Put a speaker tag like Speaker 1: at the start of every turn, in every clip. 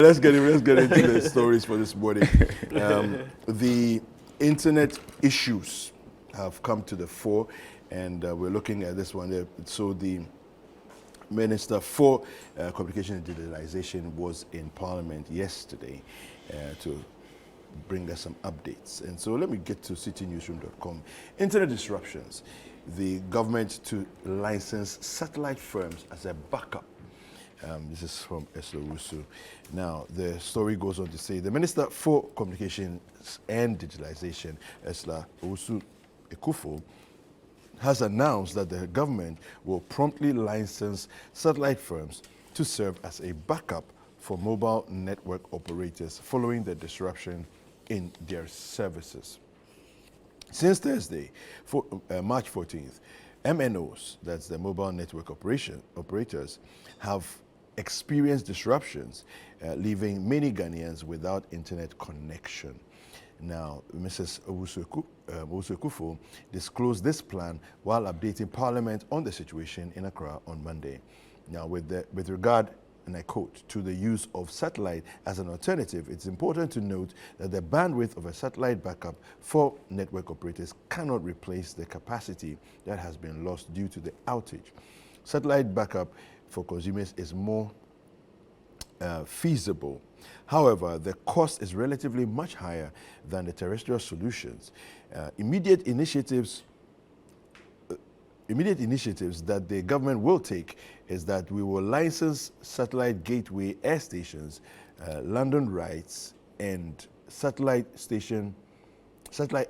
Speaker 1: Let's get into the stories for this morning. The internet issues have come to the fore, and we're looking at this one there. So the Minister for Communication and Digitalization was in Parliament yesterday to bring us some updates. And so let me get to citynewsroom.com. Internet disruptions. The government to license satellite firms as a backup. This is from Esla Owusu. Now, the story goes on to say the Minister for Communications and Digitalization, Esla Owusu Ekufo, has announced that the government will promptly license satellite firms to serve as a backup for mobile network operators following the disruption in their services. Since Thursday, March 14th, MNOs, that's the mobile network operators, have experienced disruptions, leaving many Ghanaians without internet connection. Now, Mrs. Owusu Ekufo disclosed this plan while updating Parliament on the situation in Accra on Monday. Now, with regard, and I quote, to the use of satellite as an alternative, it's important to note that the bandwidth of a satellite backup for network operators cannot replace the capacity that has been lost due to the outage. Satellite backup for consumers is more feasible. However, the cost is relatively much higher than the terrestrial solutions. Immediate initiatives that the government will take is that we will license satellite gateway air stations, London rights, and satellite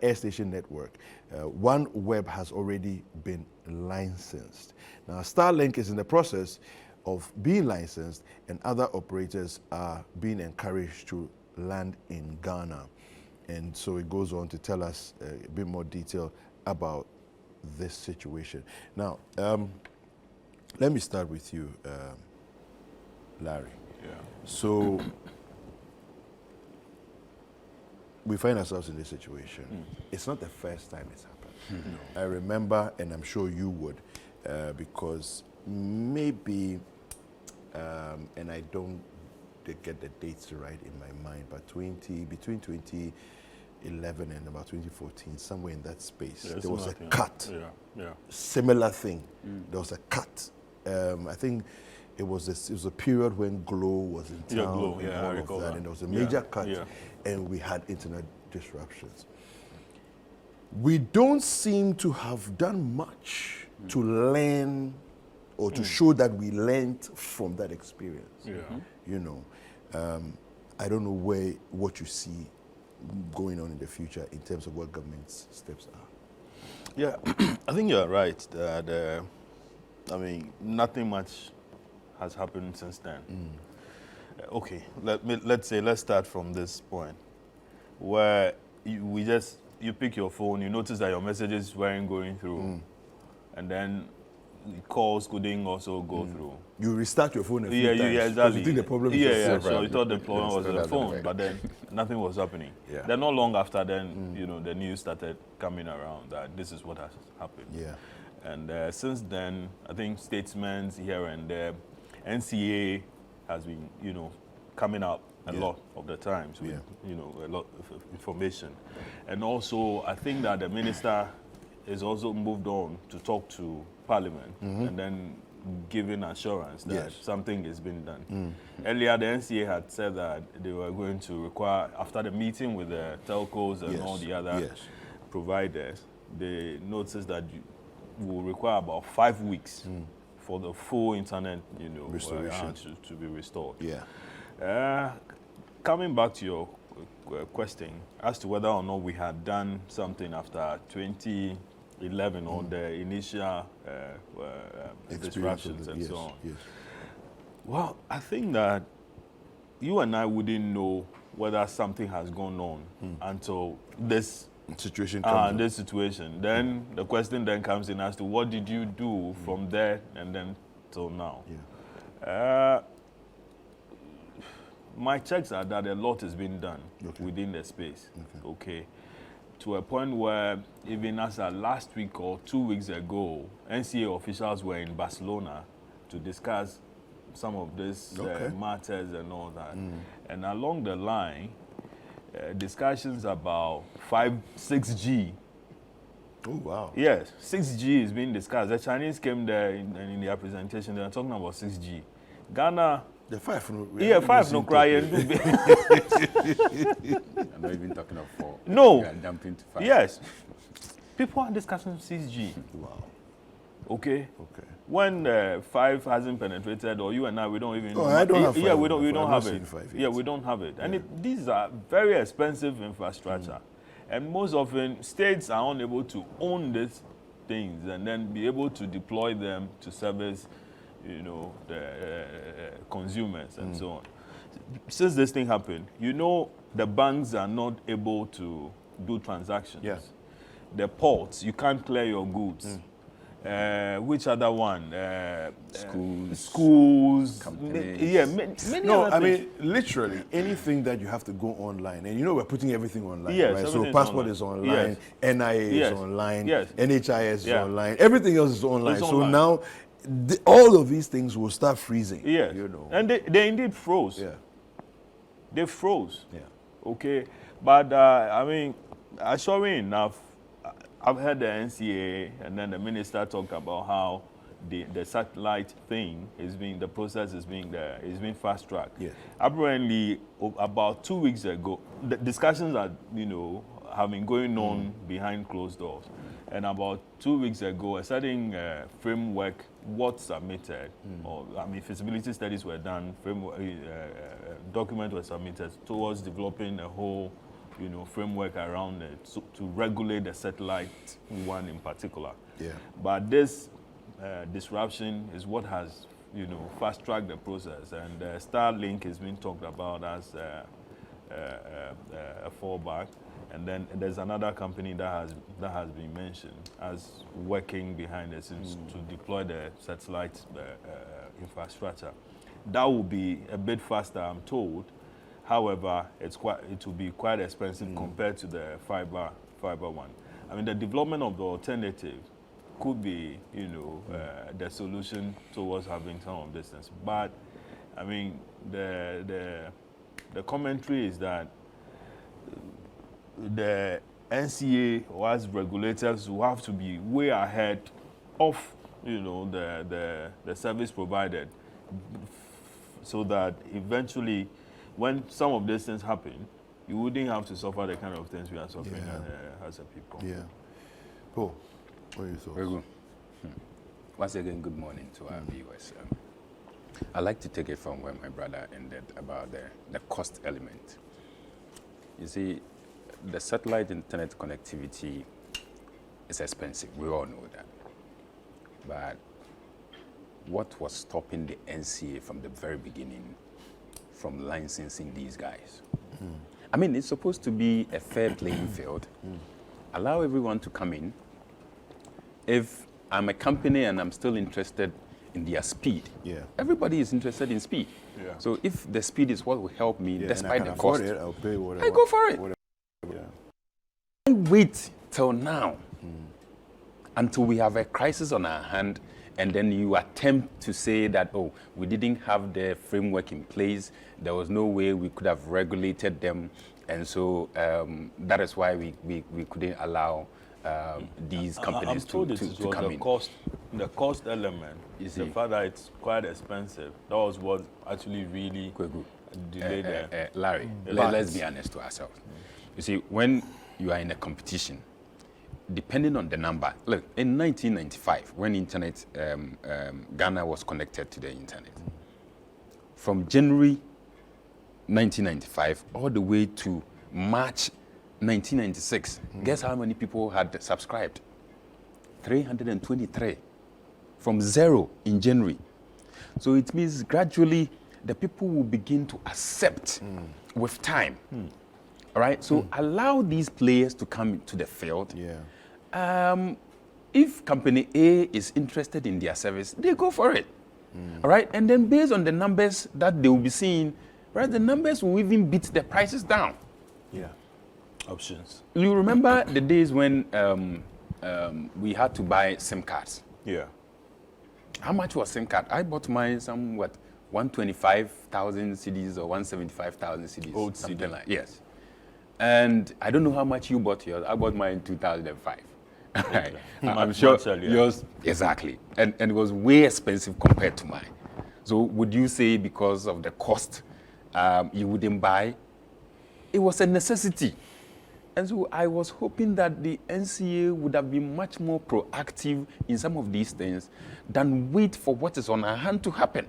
Speaker 1: air station network. OneWeb has already been licensed. Now, Starlink is in the process of being licensed, and other operators are being encouraged to land in Ghana. And so it goes on to tell us a bit more detail about this situation. Now, let me start with you, Larry.
Speaker 2: Yeah.
Speaker 1: So we find ourselves in this situation. It's not the first time it's happened.
Speaker 2: No.
Speaker 1: I remember, and I'm sure you would, because maybe, and I don't get the dates right in my mind, but between 2011 and about 2014, somewhere in that space, there was a cut.
Speaker 2: Yeah.
Speaker 1: Similar thing. There was a cut. I think it was a period when Glow was in town.
Speaker 2: Glow,
Speaker 1: and
Speaker 2: I
Speaker 1: all
Speaker 2: recall
Speaker 1: of that,
Speaker 2: that.
Speaker 1: and there was a major cut, and we had internet disruptions. We don't seem to have done much to learn or to show that we learned from that experience.
Speaker 2: Yeah.
Speaker 1: You know, I don't know what you see going on in the future in terms of what government's steps are.
Speaker 2: Yeah, I think you're right that, nothing much has happened since then. Okay, let's start from this point where you pick your phone, you notice that your messages weren't going through, and then calls couldn't also go through.
Speaker 1: You restart your phone a few times.
Speaker 2: Yeah, exactly.
Speaker 1: You think the problem is
Speaker 2: yeah,
Speaker 1: yourself.
Speaker 2: so you thought the problem was the phone, but then nothing was happening.
Speaker 1: Yeah.
Speaker 2: Then not long after then, the news started coming around that this is what has happened.
Speaker 1: Yeah.
Speaker 2: And since then, I think statements here and there, NCA has been, coming up a lot of the times with, a lot of information. And also, I think that the minister has also moved on to talk to Parliament and then giving assurance that something is being done. Earlier, the NCA had said that they were going to require, after the meeting with the telcos and all the other providers, they noticed that will require about 5 weeks for the full internet,
Speaker 1: restoration
Speaker 2: to be restored.
Speaker 1: Yeah.
Speaker 2: Coming back to your question as to whether or not we had done something after 2011 or the initial disruptions and so on.
Speaker 1: Yes.
Speaker 2: Well, I think that you and I wouldn't know whether something has gone on until this
Speaker 1: situation comes
Speaker 2: this situation. Then the question then comes in as to what did you do from there and then till now. My checks are that a lot has been done within the space. Okay. To a point where even as last week or 2 weeks ago, NCA officials were in Barcelona to discuss some of these matters and all that. And along the line, discussions about 6G.
Speaker 1: Oh, wow.
Speaker 2: Yes, 6G is being discussed. The Chinese came there in their presentation. They were talking about 6G. Ghana.
Speaker 1: The 5 no.
Speaker 2: Yeah, 5 no cry.
Speaker 3: I'm not even talking of 4.
Speaker 2: No.
Speaker 3: We are jumping to 5.
Speaker 2: Yes. People are discussing 6G.
Speaker 1: Wow.
Speaker 2: Okay.
Speaker 1: Okay.
Speaker 2: When 5 hasn't penetrated, or you and I, we don't even.
Speaker 1: Oh, I don't have 5.
Speaker 2: Yeah, we don't
Speaker 1: I've
Speaker 2: have
Speaker 1: not
Speaker 2: it.
Speaker 1: seen 5 yet.
Speaker 2: Yeah, we don't have it. And these are very expensive infrastructure, and most often states are unable to own these things and then be able to deploy them to service, you know, the consumers and so on. Since this thing happened, you know, the banks are not able to do transactions.
Speaker 1: Yeah.
Speaker 2: The ports, you can't clear your goods. Which other one? Schools.
Speaker 3: Companies.
Speaker 2: Many
Speaker 1: No,
Speaker 2: other
Speaker 1: I
Speaker 2: things.
Speaker 1: mean, literally, anything that you have to go online, and you know we're putting everything online,
Speaker 2: Yes,
Speaker 1: right? So
Speaker 2: everything's
Speaker 1: passport
Speaker 2: online.
Speaker 1: is online, NIA
Speaker 2: Yes.
Speaker 1: is online,
Speaker 2: Yes.
Speaker 1: NHIS is
Speaker 2: Yeah.
Speaker 1: online, everything else is online.
Speaker 2: It's
Speaker 1: So
Speaker 2: online.
Speaker 1: now, all of these things will start freezing.
Speaker 2: Yes.
Speaker 1: You know.
Speaker 2: And they indeed froze.
Speaker 1: Yeah.
Speaker 2: They froze.
Speaker 1: Yeah.
Speaker 2: Okay. But, I mean, assuring enough, I've heard the NCA and then the minister talked about how the satellite thing the process is being fast tracked.
Speaker 1: Yes.
Speaker 2: Apparently, about 2 weeks ago, the discussions are, you know, have been going on behind closed doors. And about 2 weeks ago, a certain framework was submitted, or I mean, feasibility studies were done, document was submitted towards developing a whole, you know, framework around it to regulate the satellite one in particular.
Speaker 1: Yeah.
Speaker 2: But this disruption is what has, you know, fast-tracked the process, and Starlink is being talked about as a fallback, and then there's another company that has been mentioned as working behind the scenes to deploy the satellite infrastructure. That will be a bit faster, I'm told. However, it will be quite expensive compared to the fiber one. I mean, the development of the alternative could be, you know, the solution towards having some of this things. But, I mean, the commentary is that the NCA or as regulators will have to be way ahead of, you know, the service provided, so that eventually, when some of these things happen, you wouldn't have to suffer the kind of things we are suffering as a people.
Speaker 1: Yeah. Paul, what are your thoughts?
Speaker 3: Very good. Once again, good morning to our viewers. I'd like to take it from where my brother ended about the cost element. You see, the satellite internet connectivity is expensive. We all know that. But what was stopping the NCA from the very beginning from licensing these guys? I mean, it's supposed to be a fair playing field. Allow everyone to come in. If I'm a company and I'm still interested in their speed, everybody is interested in speed.
Speaker 2: Yeah.
Speaker 3: So if the speed is what will help me, despite the
Speaker 1: afford
Speaker 3: cost,
Speaker 1: it, I'll pay whatever.
Speaker 3: I go for it.
Speaker 1: Yeah.
Speaker 3: I wait till now until we have a crisis on our hand, and then you attempt to say that, oh, we didn't have the framework in place, there was no way we could have regulated them, and so that is why we couldn't allow these companies
Speaker 2: I'm told
Speaker 3: to come in.
Speaker 2: The cost element,
Speaker 3: You see.
Speaker 2: the fact that it's quite expensive, that was what actually really delayed the...
Speaker 3: Larry, let's be honest to ourselves. You see, when you are in a competition, depending on the number, look, in 1995, when internet, Ghana was connected to the internet, from January 1995 all the way to March 1996, guess how many people had subscribed? 323, from 0 in January. So it means gradually the people will begin to accept with time. All right, so allow these players to come to the field.
Speaker 1: Yeah.
Speaker 3: If company A is interested in their service, they go for it. All right, and then based on the numbers that they will be seeing, right, the numbers will even beat the prices down.
Speaker 1: Yeah.
Speaker 2: Options.
Speaker 3: You remember the days when we had to buy SIM cards?
Speaker 2: Yeah.
Speaker 3: How much was SIM card? I bought mine 125,000 CDs or 175,000 CDs.
Speaker 2: Old
Speaker 3: something
Speaker 2: CD.
Speaker 3: like, yes. And I don't know how much you bought yours. I bought mine in 2005. Right. I'm sure
Speaker 2: Much earlier.
Speaker 3: yours, exactly. And it was way expensive compared to mine. So would you say because of the cost, you wouldn't buy? It was a necessity. And so I was hoping that the NCA would have been much more proactive in some of these things than wait for what is on our hand to happen.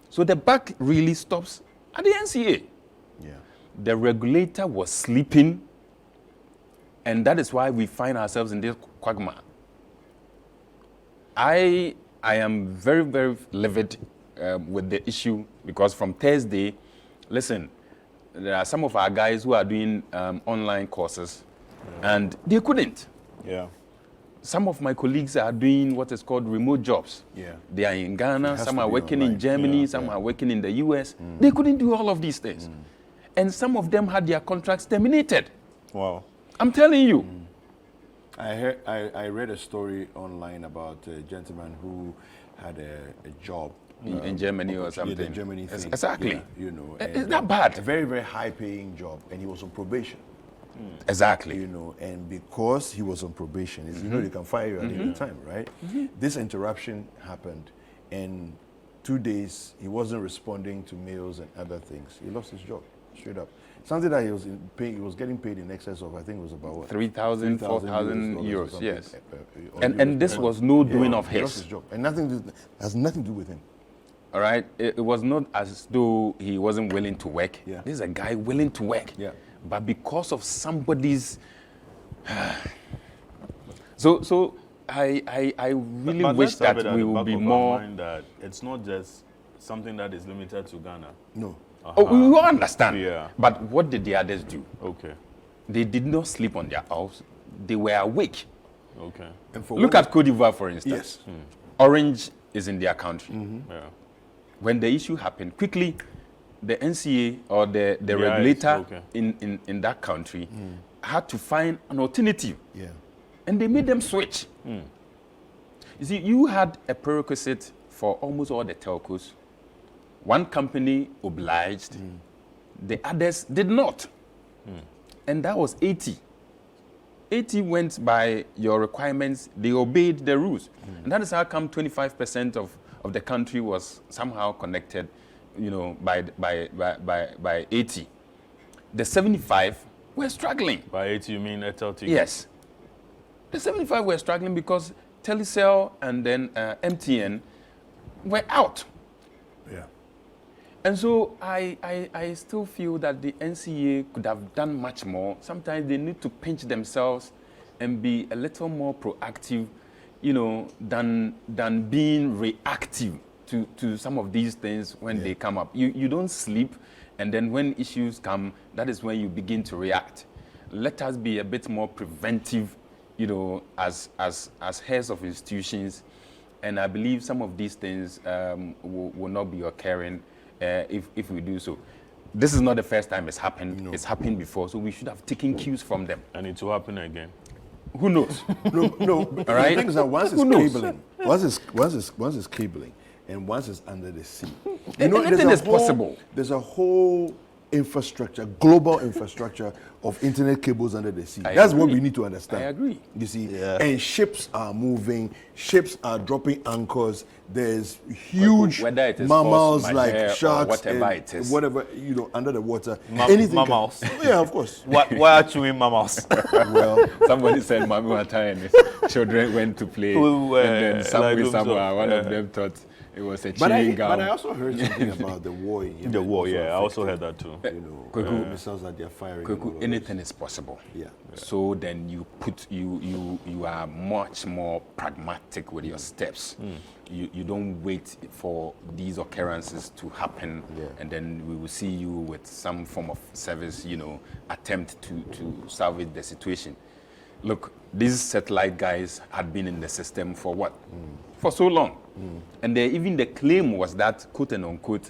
Speaker 3: So the buck really stops at the NCA.
Speaker 1: Yeah.
Speaker 3: The regulator was sleeping, and that is why we find ourselves in this quagmire. I am very, very livid with the issue because from Thursday, listen, there are some of our guys who are doing online courses, and they couldn't.
Speaker 2: Yeah.
Speaker 3: Some of my colleagues are doing what is called remote jobs.
Speaker 1: Yeah.
Speaker 3: They are in Ghana,
Speaker 1: has
Speaker 3: some
Speaker 1: to
Speaker 3: are
Speaker 1: be
Speaker 3: working
Speaker 1: online.
Speaker 3: in Germany, some are working in the US. They couldn't do all of these things. And some of them had their contracts terminated.
Speaker 2: Wow.
Speaker 3: I'm telling you.
Speaker 1: I read a story online about a gentleman who had a job
Speaker 3: In Germany or
Speaker 1: yeah,
Speaker 3: something.
Speaker 1: the Germany thing.
Speaker 3: Exactly.
Speaker 1: Yeah, you know,
Speaker 3: Is that bad?
Speaker 1: A very, very high-paying job, and he was on probation.
Speaker 3: Exactly.
Speaker 1: You know, and because he was on probation, you know, they can fire you at any time, right? This interruption happened, and 2 days he wasn't responding to mails and other things. He lost his job straight up. Something that he was getting paid in excess of, I think it was about what?
Speaker 3: 3,000,
Speaker 1: 3,000
Speaker 3: 4,000
Speaker 1: or
Speaker 3: euros,
Speaker 1: something,
Speaker 3: yes.
Speaker 1: or
Speaker 3: And
Speaker 1: euros.
Speaker 3: this was no doing of
Speaker 1: He lost
Speaker 3: his.
Speaker 1: his job, and has nothing to do with him.
Speaker 3: All right? It was not as though he wasn't willing to work.
Speaker 1: Yeah.
Speaker 3: This is a guy willing to work.
Speaker 1: Yeah.
Speaker 3: But because of somebody's... So I really
Speaker 2: But
Speaker 3: wish
Speaker 2: let's have
Speaker 3: that
Speaker 2: it at
Speaker 3: we
Speaker 2: the
Speaker 3: would
Speaker 2: back
Speaker 3: be
Speaker 2: of our
Speaker 3: more...
Speaker 2: mind that it's not just something that is limited to Ghana.
Speaker 1: No.
Speaker 3: Oh, we will understand.
Speaker 2: Yeah.
Speaker 3: But what did the others do?
Speaker 2: Okay.
Speaker 3: They did not sleep on their house. They were awake.
Speaker 2: Okay.
Speaker 1: And for
Speaker 3: Look
Speaker 1: what-
Speaker 3: at Cote d'Ivoire, for instance.
Speaker 1: Yes.
Speaker 3: Orange is in their country.
Speaker 2: Yeah.
Speaker 3: When the issue happened, quickly, the NCA or the
Speaker 2: Yeah,
Speaker 3: regulator
Speaker 2: okay.
Speaker 3: in that country had to find an alternative.
Speaker 1: Yeah.
Speaker 3: And they made them switch. You see, you had a prerequisite for almost all the telcos. One company obliged, the others did not. And that was 80. 80 went by your requirements, they obeyed the rules. And that is how come 25% of the country was somehow connected, you know, by 80. The 75 were struggling.
Speaker 2: By 80, you mean Airtel?
Speaker 3: Yes. The 75 were struggling because Telecel and then MTN were out.
Speaker 1: Yeah.
Speaker 3: And so I still feel that the NCA could have done much more. Sometimes they need to pinch themselves and be a little more proactive, you know, than being reactive to some of these things when they come up. You don't sleep, and then when issues come, that is when you begin to react. Let us be a bit more preventive, you know, as heads of institutions, and I believe some of these things will not be occurring if we do so. This is not the first time it's happened. No. It's happened before, so we should have taken cues from them.
Speaker 2: And it will happen again.
Speaker 3: Who knows?
Speaker 1: No.
Speaker 3: All right.
Speaker 1: The thing is that once it's
Speaker 3: Who knows?
Speaker 1: cabling, once it's cabling, and once it's under the sea,
Speaker 3: Anything is possible.
Speaker 1: There's a whole infrastructure, global infrastructure of internet cables under the sea. That's what
Speaker 3: agree.
Speaker 1: we need to understand.
Speaker 3: I agree.
Speaker 1: You see,
Speaker 2: Yeah.
Speaker 1: and ships are moving, ships are dropping anchors. There's huge
Speaker 3: Whether it is
Speaker 1: mammals
Speaker 3: force
Speaker 1: like
Speaker 3: majeure or
Speaker 1: sharks,
Speaker 3: whatever
Speaker 1: and
Speaker 3: it is.
Speaker 1: whatever, you know, under the water.
Speaker 2: Mammals.
Speaker 1: Yeah, of course.
Speaker 2: Why are chewing mammals?
Speaker 1: Well,
Speaker 3: Somebody said Mami Wata and his children went to play,
Speaker 2: Who,
Speaker 3: and then somewhere,
Speaker 2: like
Speaker 3: somewhere, one of
Speaker 2: yeah.
Speaker 3: them thought it was a
Speaker 1: but I
Speaker 3: chewing gum.
Speaker 1: also heard something about the war in Yemen.
Speaker 2: The war,
Speaker 1: also
Speaker 2: yeah. I also
Speaker 1: affected,
Speaker 2: heard that too.
Speaker 1: You know,
Speaker 3: Kweku,
Speaker 1: missiles that they're firing. and all
Speaker 3: Kweku,
Speaker 1: of
Speaker 3: anything is possible.
Speaker 1: this. Yeah.
Speaker 3: So then you are much more pragmatic with your steps. You don't wait for these occurrences to happen, and then we will see you with some form of service, you know, attempt to salvage the situation. Look, these satellite guys had been in the system for what? For so long. And even the claim was that, quote and unquote,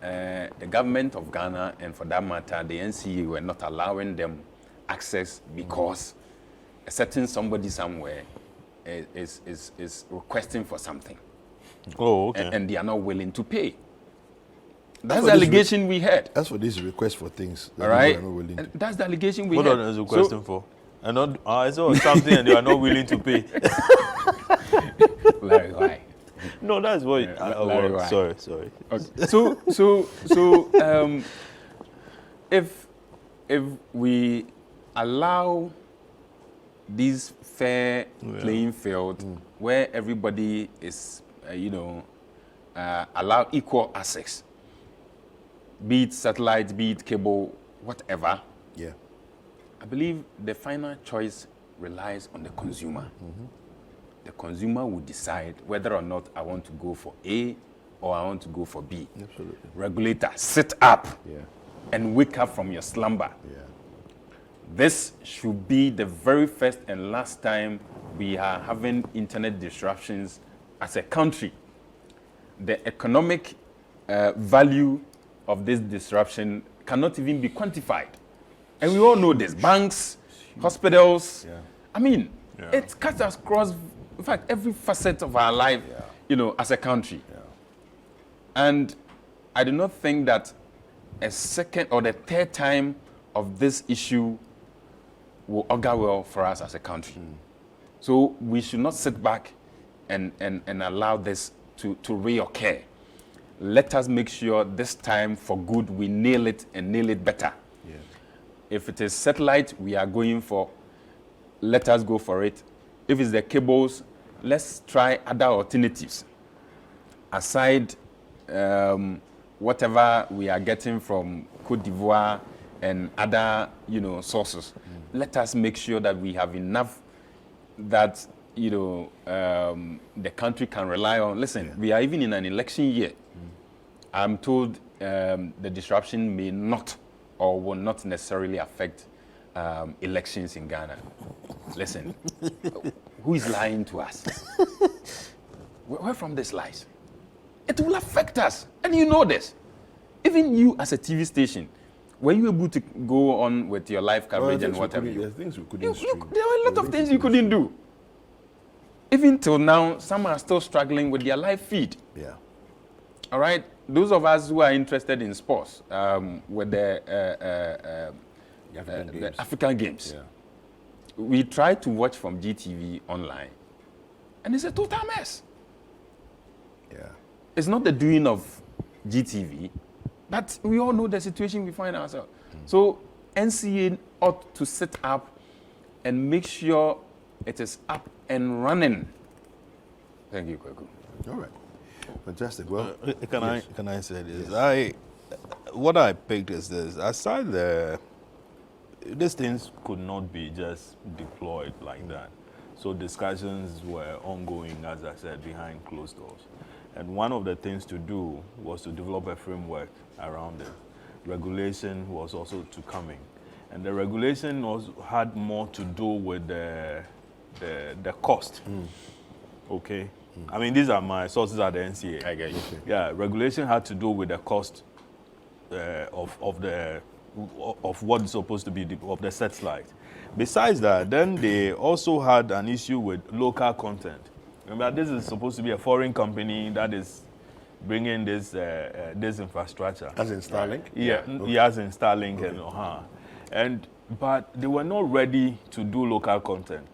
Speaker 3: the government of Ghana, and for that matter, the NCA, were not allowing them access because a certain somebody somewhere is requesting for something.
Speaker 2: Oh, okay.
Speaker 3: And they are not willing to pay. That's the allegation we had.
Speaker 1: As for this request for things that
Speaker 3: All right.
Speaker 1: people are not willing to.
Speaker 3: And that's the allegation we
Speaker 2: What
Speaker 3: had.
Speaker 2: is the question for? And not, I saw something and you are not willing to pay.
Speaker 3: Larry, why?
Speaker 2: No, that's what.
Speaker 3: Larry, why?
Speaker 2: Sorry.
Speaker 3: Okay. If we allow this fair playing field where everybody is, allow equal access, be it satellite, be it cable, whatever.
Speaker 1: Yeah.
Speaker 3: I believe the final choice relies on the consumer. The consumer will decide whether or not I want to go for A or I want to go for B.
Speaker 1: Absolutely.
Speaker 3: Regulator, sit up
Speaker 1: Yeah.
Speaker 3: and wake up from your slumber.
Speaker 1: Yeah.
Speaker 3: This should be the very first and last time we are having internet disruptions as a country. The economic value of this disruption cannot even be quantified. And we all know this. Banks, hospitals, I mean, it cuts across, in fact, every facet of our life, as a country. And I do not think that a second or the third time of this issue will augur well for us as a country. So we should not sit back and allow this to reoccur. Let us make sure this time for good we nail it and nail it better.
Speaker 1: Yeah.
Speaker 3: If it is satellite we are going for, let us go for it. If it's the cables, let's try other alternatives. Aside whatever we are getting from Cote d'Ivoire and other, sources, let us make sure that we have enough that, the country can rely on. Listen, we are even in an election year. I'm told the disruption may not or will not necessarily affect elections in Ghana. Listen, who is lying to us? Where from these lies? It will affect us, and you know this. Even you as a TV station, were you able to go on with your live coverage and whatever?
Speaker 1: There are things we couldn't stream.
Speaker 3: There were a lot of things you couldn't do. Even till now, some are still struggling with their live feed.
Speaker 1: Yeah.
Speaker 3: All right? Those of us who are interested in sports, with the African Games,
Speaker 1: Yeah.
Speaker 3: we try to watch from GTV online, and it's a total mess.
Speaker 1: Yeah.
Speaker 3: It's not the doing of GTV, but we all know the situation we find ourselves. So NCA ought to sit up and make sure it is up and running. Thank you, Kwaku.
Speaker 1: All right. Fantastic. Well,
Speaker 2: Can I say this? What I picked is this. Aside these things could not be just deployed like that. So discussions were ongoing, as I said, behind closed doors. And one of the things to do was to develop a framework around it. Regulation was also to coming. And the regulation had more to do with the cost. Okay? I mean, these are my sources at the NCA.
Speaker 3: I get you.
Speaker 2: Yeah, regulation had to do with the cost of what is supposed to be of the satellite. Besides that, then they also had an issue with local content. Remember, this is supposed to be a foreign company that is bringing this infrastructure.
Speaker 1: as in Starlink?
Speaker 2: Yeah, he has in Starlink but they were not ready to do local content.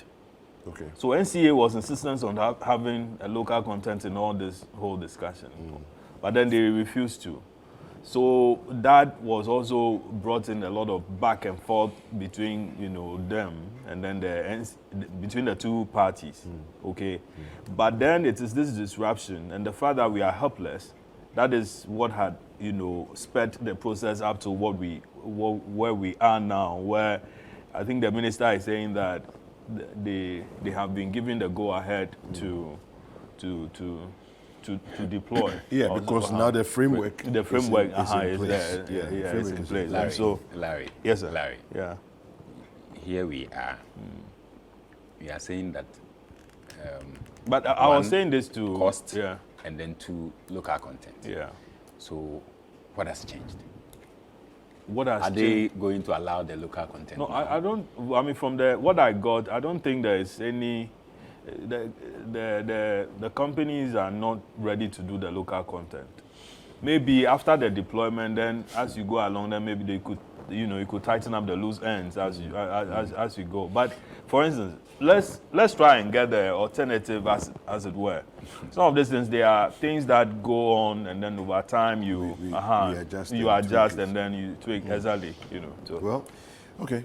Speaker 1: Okay.
Speaker 2: So NCA was insistent on having a local content in all this whole discussion, but then they refused to. So that was also brought in a lot of back and forth between them and then between the two parties. Okay, but then it is this disruption and the fact that we are helpless. That is what had sped the process up to where we are now. Where I think the minister is saying that they have been given the go ahead to deploy.
Speaker 1: Yeah, because now the framework
Speaker 2: is in place.
Speaker 1: there.
Speaker 2: Yeah, it's in place.
Speaker 3: Larry,
Speaker 2: And so,
Speaker 3: Larry.
Speaker 2: yes, sir.
Speaker 3: Larry.
Speaker 2: Yeah.
Speaker 3: Here we are. We are saying that.
Speaker 2: But I was
Speaker 3: One,
Speaker 2: saying this to
Speaker 3: cost,
Speaker 2: Yeah.
Speaker 3: and then 2, local content.
Speaker 2: Yeah.
Speaker 3: So, what has changed?
Speaker 2: What has
Speaker 3: Are
Speaker 2: changed?
Speaker 3: they going to allow the local content?
Speaker 2: No, I don't. I mean, from what I got, I don't think there is any. The companies are not ready to do the local content. maybe after the deployment, then as you go along, then maybe they could, you could tighten up the loose ends as you go. But for instance, let's try and get the alternative, as it were. Some of these things, they are things that go on, and then over time you
Speaker 1: we adjust
Speaker 2: you
Speaker 1: and
Speaker 2: adjust
Speaker 1: tweak it.
Speaker 2: and then you tweak exactly. So.
Speaker 1: Well, okay.